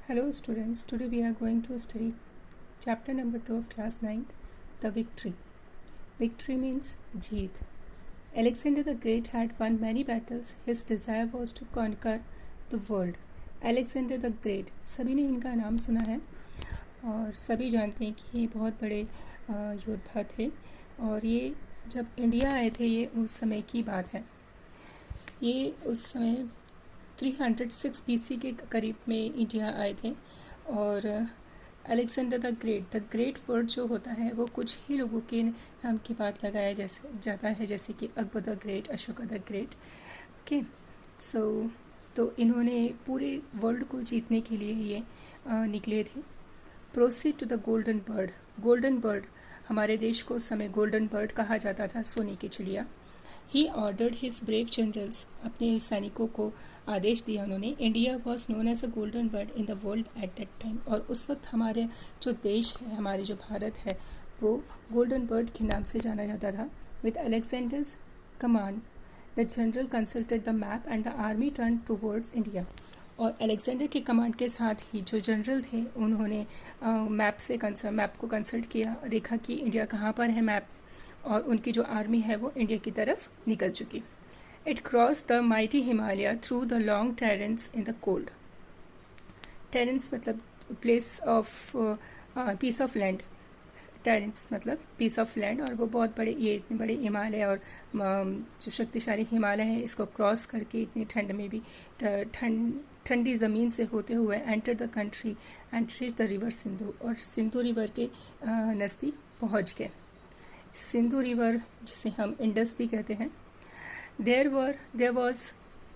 Hello students, today we are going to study chapter number 2 of class 9th, the victory. Victory means jeet. Alexander the Great had won many battles. His desire was to conquer the world. Alexander the Great, सभी ने इनका नाम सुना है और सभी जानते हैं कि ये बहुत बड़े योद्धा थे और ये जब इंडिया आए थे ये उस समय की बात है। ये उस समय 306 BC के करीब में इंडिया आए थे और अलेक्जेंडर द ग्रेट वर्ड जो होता है वो कुछ ही लोगों के नाम की बात लगाया जैसे जाता है, जैसे कि Akbar the great, Ashoka the great. Okay, so तो इन्होंने पूरे वर्ल्ड को जीतने के लिए ये निकले थे। Proceed to the golden bird हमारे देश को उस समय गोल्डन बर्ड कहा जाता था, सोने की चिड़िया। He ordered his brave generals, अपने सैनिकों को आदेश दिया उन्होंने। India was known as a golden bird in the world at that time, और उस वक्त हमारे जो देश है, हमारे जो भारत है, वो गोल्डन बर्ड के नाम से जाना जाता था। With Alexander's command the general consulted the map and the army turn towards India, और अलेक्जेंडर के कमांड के साथ ही जो जनरल थे उन्होंने मैप को कंसल्ट किया, देखा कि इंडिया कहाँ पर है मैप, और उनकी जो आर्मी है वो इंडिया की तरफ निकल चुकी। It cross the mighty Himalaya through the long terrains in the cold. Terrains मतलब place of piece of land, terrains मतलब पीस ऑफ लैंड, और वो बहुत बड़े, ये इतने बड़े हिमालय और जो शक्तिशाली हिमालय है इसको क्रॉस करके इतनी ठंड में भी ठंडी ज़मीन से होते हुए enter the country and reach the river Sindhu, और सिंधु रिवर के नज़दीक पहुँच गए। सिंधु रिवर जिसे हम इंडस भी कहते हैं। There was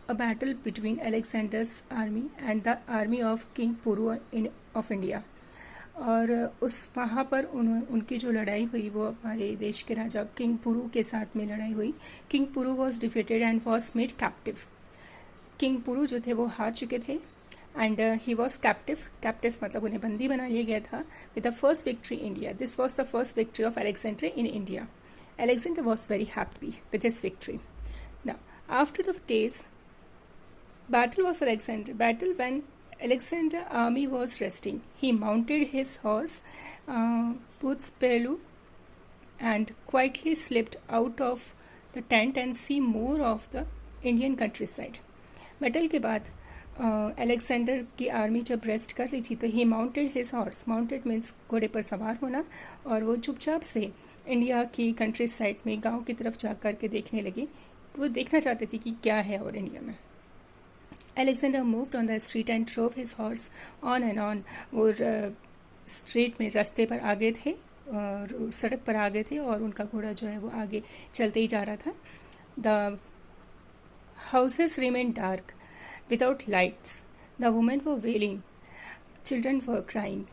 a battle between Alexander's army and the army of king Puru of India, और उस वहाँ पर उनकी जो लड़ाई हुई वो हमारे देश के राजा किंग पुरू के साथ में लड़ाई हुई। किंग पुरू was defeated and was made captive. King पुरू जो थे वो हार चुके थे एंड ही वॉज कैप्टिव मतलब उन्हें बंदी बना लिया गया था। With the first victory India, this was the first victory of Alexander in India. Alexander was very happy with his victory. Now, after the days, battle when Alexander army was resting, he mounted his horse, Boothspelu, and quietly slipped out of the tent and see more of the Indian countryside. Battle के बाद Alexander की army जब rest कर रही थी तो he mounted his horse, mounted means घोड़े पर सवार होना, और वो चुपचाप से इंडिया की कंट्री साइड में गांव की तरफ जा कर के देखने लगे। वो देखना चाहते थे कि क्या है और इंडिया में। Alexander moved on the street and drove his horse on and on, वो स्ट्रीट में रास्ते पर आगे थे, सड़क पर आगे थे, और उनका घोड़ा जो है वो आगे चलते ही जा रहा था। The houses remain dark without lights, the women were wailing, children were crying.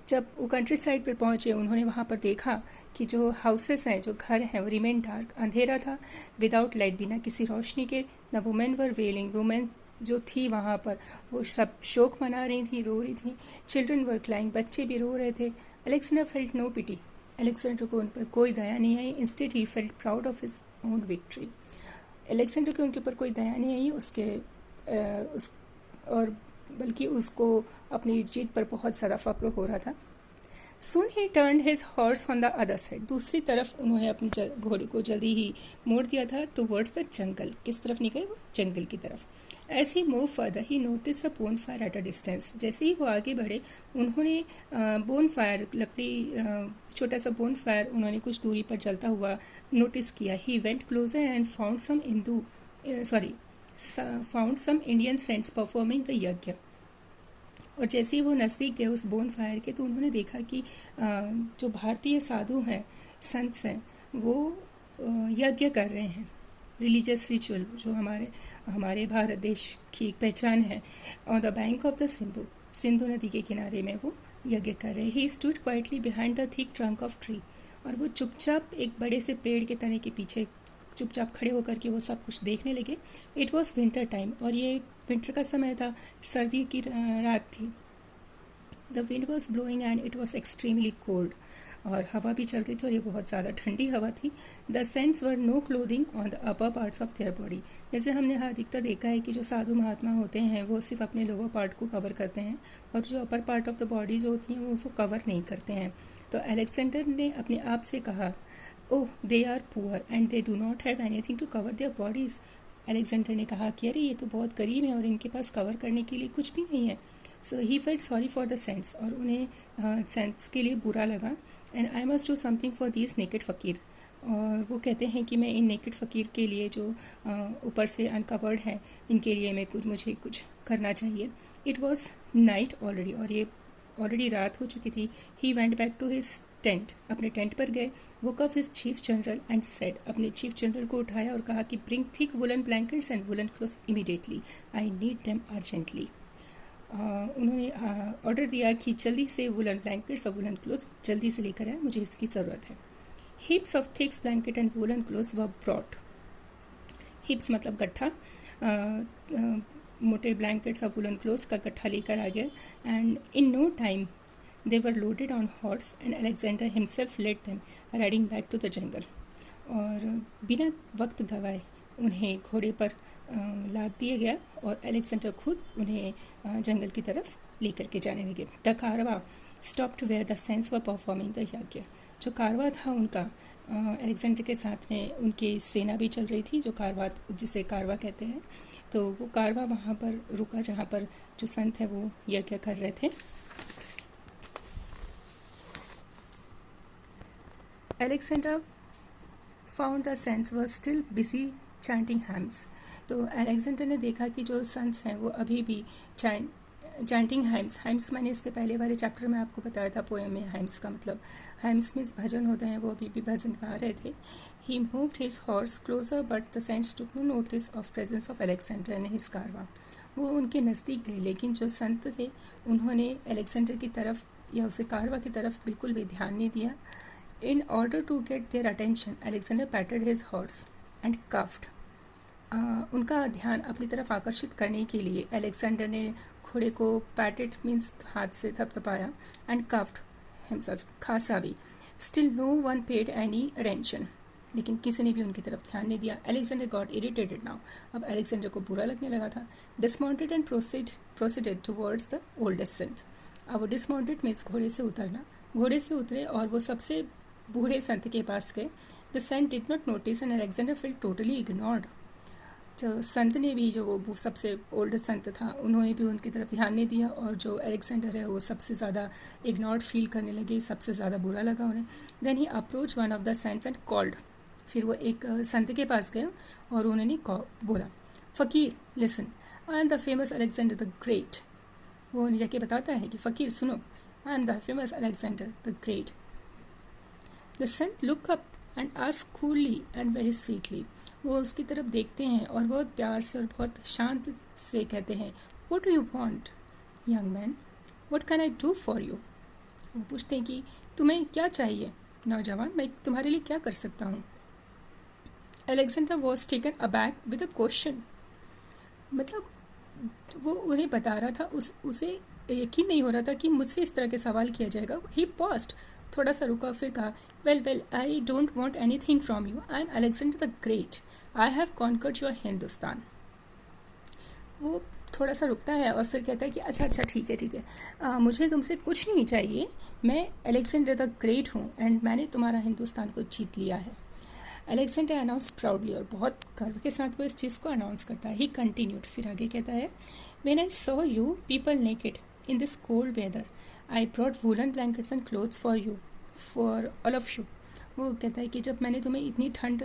जब वो कंट्री साइड पर पहुँचे उन्होंने वहाँ पर देखा कि जो हाउसेस हैं, जो घर हैं, वो रिमेन डार्क, अंधेरा था, विदाउट लाइट, बिना किसी रोशनी के। The women were wailing, women जो थी वहाँ पर वो सब शोक मना रही थी, रो रही थी। चिल्ड्रन वर क्राइंग, बच्चे भी रो रहे थे। Alexander felt no pity, Alexander को उन पर कोई दया नहीं आई। Instead he felt proud of his own victory, Alexander को उनके ऊपर कोई दया नहीं आई और बल्कि उसको अपनी जीत पर बहुत ज़्यादा फ़ख्र हो रहा था। Soon he turned his horse on the other side, दूसरी तरफ उन्होंने अपने घोड़े को जल्दी ही मोड़ दिया था। टूवर्ड्स द जंगल, किस तरफ निकले वो? जंगल की तरफ। As he moved further, he noticed a bonfire at a distance. जैसे ही वो आगे बढ़े उन्होंने bonfire, लकड़ी, छोटा सा bonfire उन्होंने कुछ दूरी पर जलता हुआ नोटिस किया। He went closer and found some Indian saints performing the यज्ञ, और जैसे ही वो नज़दीक गए उस बोन फायर के तो उन्होंने देखा कि जो भारतीय साधु हैं, संत हैं, वो यज्ञ कर रहे हैं। रिलीजियस रिचुअल जो हमारे भारत देश की एक पहचान है। On the bank of the Sindhu नदी के किनारे में वो यज्ञ कर रहे हैं। He stood quietly behind the thick trunk of tree, और वो चुपचाप एक बड़े से पेड़ के तने के पीछे चुपचाप खड़े होकर के वो सब कुछ देखने लगे। इट वॉज विंटर टाइम, और ये विंटर का समय था, सर्दी की रात थी। The wind was blowing and it was extremely cold, और हवा भी चल रही थी और ये बहुत ज़्यादा ठंडी हवा थी। The saints were no clothing on the upper parts of their body. जैसे हमने अधिकतर देखा है कि जो साधु महात्मा होते हैं वो सिर्फ अपने लोअर पार्ट को कवर करते हैं और जो upper part of the body जो होती हैं वो उसको कवर नहीं करते हैं। तो अलेक्जेंडर ने अपने आप से कहा, oh they are poor and they do not have anything to cover their bodies. Alexander ने कहा कि अरे ये तो बहुत गरीब है और इनके पास कवर करने के लिए कुछ भी नहीं है। So he felt sorry for the saints, और उन्हें सेंट्स के लिए बुरा लगा। And I must do something for these naked फ़कीर, और वो कहते हैं कि मैं इन नेकेड फ़कीर के लिए जो ऊपर से अनकवर्ड है इनके लिए मुझे कुछ करना चाहिए। इट वॉज नाइट ऑलरेडी, और ये ऑलरेडी रात हो चुकी थी। He went back to his tent, अपने टेंट पर गए। वो कफ his chief general and said, अपने चीफ जनरल को उठाया और कहा कि bring thick woollen blankets and woollen clothes immediately, I need them urgently. उन्होंने ऑर्डर दिया कि जल्दी से वुलन ब्लैंकेट्स और वुलन क्लोथ्स जल्दी से लेकर आए, मुझे इसकी ज़रूरत है। Heaps of thick blanket and woollen clothes were brought. हिप्स मतलब गट्ठा, मोटे ब्लैंकेट्स और वुलन क्लोथ्स का गट्ठा लेकर आ गया। And in no time they were loaded on horse and Alexander himself led them riding back to the jungle। और बिना वक्त गवाए उन्हें घोड़े पर लाद दिया गया और अलेक्जेंडर खुद उन्हें जंगल की तरफ लेकर के जाने लगे। द कारवा stopped where the saints were performing the yagya. जो कारवा था उनका, अलेक्जेंडर के साथ में उनकी सेना भी चल रही थी, जो कारवा जिसे कारवा कहते हैं। तो वो कारवा वहाँ पर रुका जहाँ पर जो संत है वो यज्ञ कर रहे थे। Alexander found the saints were still busy chanting hymns। तो अलेक्जेंडर ने देखा कि जो संत हैं वो अभी भी चैंटिंग हाइम्स मैंने इसके पहले वाले चैप्टर में आपको बताया था पोएम में हाइम्स का मतलब। हाइम्स मीन्स भजन होते हैं, वो अभी भी भजन गा रहे थे। He moved his horse closer but the saints took no notice of presence of Alexander and his caravan. वो उनके नज़दीक गए, लेकिन जो संत थे उन्होंने अलेक्जेंडर की तरफ या उसे कारवा की तरफ बिल्कुल भी ध्यान नहीं दिया। In order to get their attention, Alexander patted his horse and cuffed। उनका ध्यान अपनी तरफ आकर्षित करने के लिए अलेक्जेंडर ने घोड़े को पैटेड मीन्स हाथ से थपथपाया एंड cuffed himself, खासा भी। Still no one paid any attention, लेकिन किसी ने भी उनकी तरफ ध्यान नहीं दिया। Alexander got irritated now, अब अलेक्जेंडर को बुरा लगने लगा था। Dismounted and proceeded towards the oldest saint। अब वो dismounted मीन्स घोड़े से उतरना, घोड़े से उतरे और वो सबसे बूढ़े संत के पास गए। The saint did not notice and Alexander felt totally ignored. जो संत ने भी, जो वो सबसे ओल्ड संत था, उन्होंने भी उनकी तरफ ध्यान नहीं दिया और जो अलेक्जेंडर है वो सबसे ज़्यादा इग्नोर्ड फील करने लगे, सबसे ज़्यादा बुरा लगा उन्हें। Then he approach one of the saints and called. फिर वो एक संत के पास गए और उन्होंने बोला, फ़कीर listen, I am the famous Alexander the great. वो जाके बताता है कि फ़कीर सुनो, I am the famous Alexander the great. The saint look up and ask coolly and very sweetly। वो उसकी तरफ देखते हैं और बहुत प्यार से और बहुत शांत से कहते हैं, What do you want, young man? What can I do for you? वो पूछते हैं कि तुम्हें क्या चाहिए नौजवान, मैं तुम्हारे लिए क्या कर सकता हूँ। Alexander was taken aback with a question। मतलब वो उन्हें बता रहा था, उसे यकीन नहीं हो रहा था कि मुझसे इस तरह के सवाल किया जाएगा। He paused, थोड़ा सा रुका, फिर कहा, well I don't want anything from you, I am Alexander the great, I have conquered your Hindustan. वो थोड़ा सा रुकता है और फिर कहता है कि अच्छा ठीक है, मुझे तुमसे कुछ नहीं चाहिए, मैं अलेक्जेंडर द ग्रेट हूँ एंड मैंने तुम्हारा हिंदुस्तान को जीत लिया है। अलेक्जेंडर अनाउंस प्राउडली, और बहुत गर्व के साथ वो इस चीज़ को अनाउंस करता है। ही कंटिन्यूड, फिर आगे कहता है, when I saw you people naked in this cold weather, I brought woolen blankets and clothes for you, for all of you। वो कहता है कि जब मैंने तुम्हें इतनी ठंड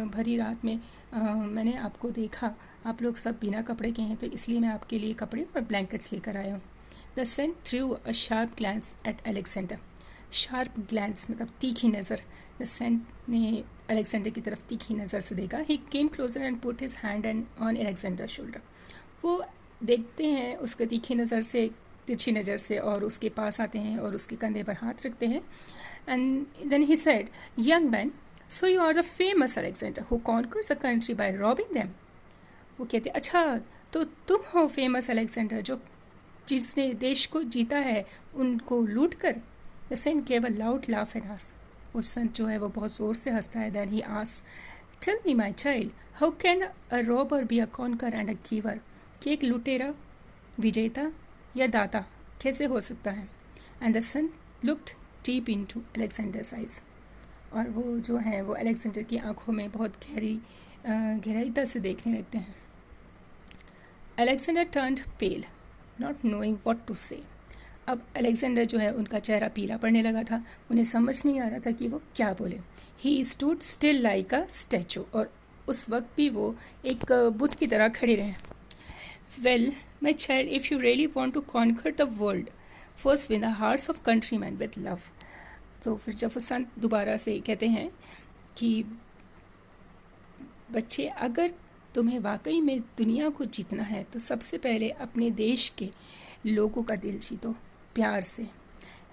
भरी रात में मैंने आपको देखा, आप लोग सब बिना कपड़े के हैं, तो इसलिए मैं आपके लिए कपड़े और ब्लैंकेट्स लेकर आया हूँ। The saint threw a sharp glance at Alexander. Sharp glance मतलब तीखी नज़र। द सेंट ने अलेक्जेंडर की तरफ तीखी नज़र से देखा। He came closer and put his hand and on Alexander shoulder. वो देखते हैं उसके तीखी नज़र से, तिरछी नज़र से, और उसके पास आते हैं और उसके कंधे पर हाथ रखते हैं। And then he said, young man, so you are the famous Alexander who conquers the country by robbing them. वो कहते, अच्छा तो तुम हो फेमस अलेक्जेंडर जो जिसने देश को जीता है उनको लूट कर। The the saint gave a loud laugh and asked, वो संत जो है वो बहुत ज़ोर से हंसता है. Then he asked, tell me my child, how can a robber be a conquer and a giver, कि एक लुटेरा विजेता या दाता कैसे हो सकता है. And the sun looked deep into Alexander's eyes, और वो जो है वो अलेक्जेंडर की आंखों में बहुत गहराईता से देखने लगते हैं. Alexander turned pale, not knowing what to say. अब अलेक्जेंडर जो है उनका चेहरा पीला पड़ने लगा था, उन्हें समझ नहीं आ रहा था कि वो क्या बोले. He stood still like a statue, और उस वक्त भी वो एक बुत की तरह खड़े रहे. Well my child, if you really want to conquer the world, first win the hearts of country man with love. तो फिर जब वो संत दोबारा से कहते हैं कि बच्चे, अगर तुम्हें वाकई में दुनिया को जीतना है तो सबसे पहले अपने देश के लोगों का दिल जीतो प्यार से.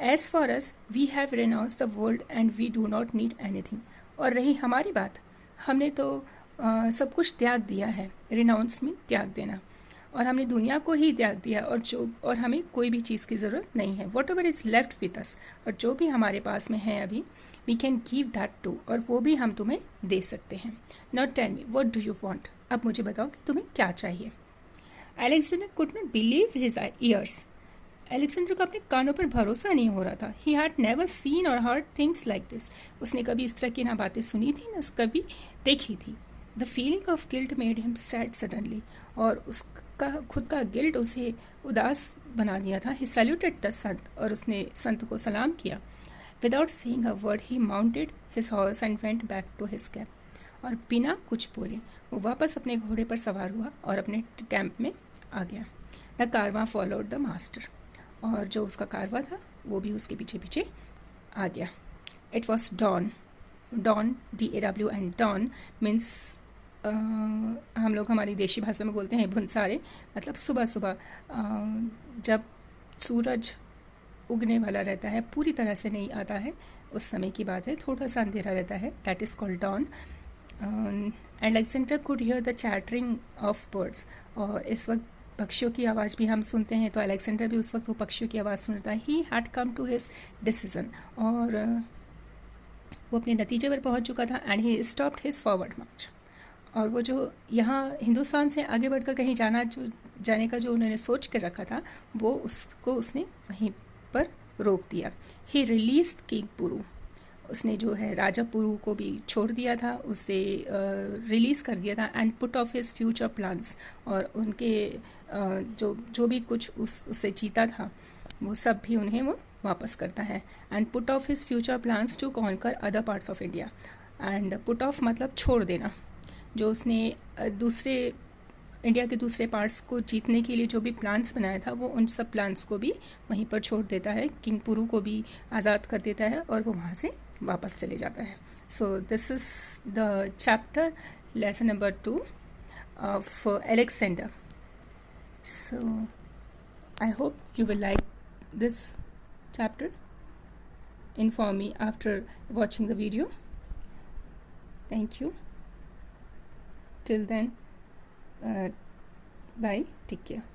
As for us we have renounce the world and we do not need anything. और रही हमारी बात, हमने तो सब कुछ त्याग दिया है. रिनाउंस में त्याग देना, और हमने दुनिया को ही त्याग दिया, और हमें कोई भी चीज़ की ज़रूरत नहीं है. Whatever is left with us, और जो भी हमारे पास में है अभी, we can give that to, और वो भी हम तुम्हें दे सकते हैं. Not tell me what do you want, अब मुझे बताओ कि तुम्हें क्या चाहिए. Alexander could not believe his ears. Alexander को अपने कानों पर भरोसा नहीं हो रहा था. ही हैड नेवर सीन और हर्ड थिंग्स लाइक दिस. उसने कभी इस तरह की ना बातें सुनी थी ना कभी देखी थी. The feeling of guilt made him sad suddenly, और उसका खुद का गिल्ट उसे उदास बना दिया था. ही सैल्यूटेड द संत, और उसने संत को सलाम किया. Without saying a word he mounted his horse and went back to his camp. और बिना कुछ बोले वो वापस अपने घोड़े पर सवार हुआ और अपने कैंप में आ गया. The Karwaan followed the master, और जो उसका कारवा था वो भी उसके पीछे पीछे आ गया. It was dawn. Dawn, DAW, and dawn means हम लोग हमारी देशी भाषा में बोलते हैं भुनसारे, मतलब सुबह सुबह जब सूरज उगने वाला रहता है, पूरी तरह से नहीं आता है, उस समय की बात है, थोड़ा सा अंधेरा रहता है. That is called dawn. And Alexander could hear the chattering of birds, और इस वक्त पक्षियों की आवाज़ भी हम सुनते हैं, तो अलेक्जेंडर भी उस वक्त वो पक्षियों की आवाज़ सुनता है. He had come to his decision, और वो अपने नतीजे पर पहुंच चुका था. And he stopped his forward march, और वो जो यहाँ हिंदुस्तान से आगे बढ़कर कहीं जाने का जो उन्होंने सोच कर रखा था, वो उसको उसने वहीं पर रोक दिया. ही रिलीज्ड किंग पुरू, उसने जो है राजा पुरू को भी छोड़ दिया था, उसे रिलीज़ कर दिया था. And put off his future plans, और उनके जो भी कुछ उससे जीता था वो सब भी उन्हें वो वापस करता है. And put off his future plans to conquer other parts of India. And put off मतलब छोड़ देना, जो उसने इंडिया के दूसरे पार्ट्स को जीतने के लिए जो भी प्लान्स बनाया था, वो उन सब प्लान्स को भी वहीं पर छोड़ देता है. किंग पुरू को भी आज़ाद कर देता है, और वो वहाँ से वापस चले जाता है. So this is the chapter lesson number 2 of Alexander. So I hope you will like this chapter. Inform me after watching the video. Thank you. Till then, bye. Take care.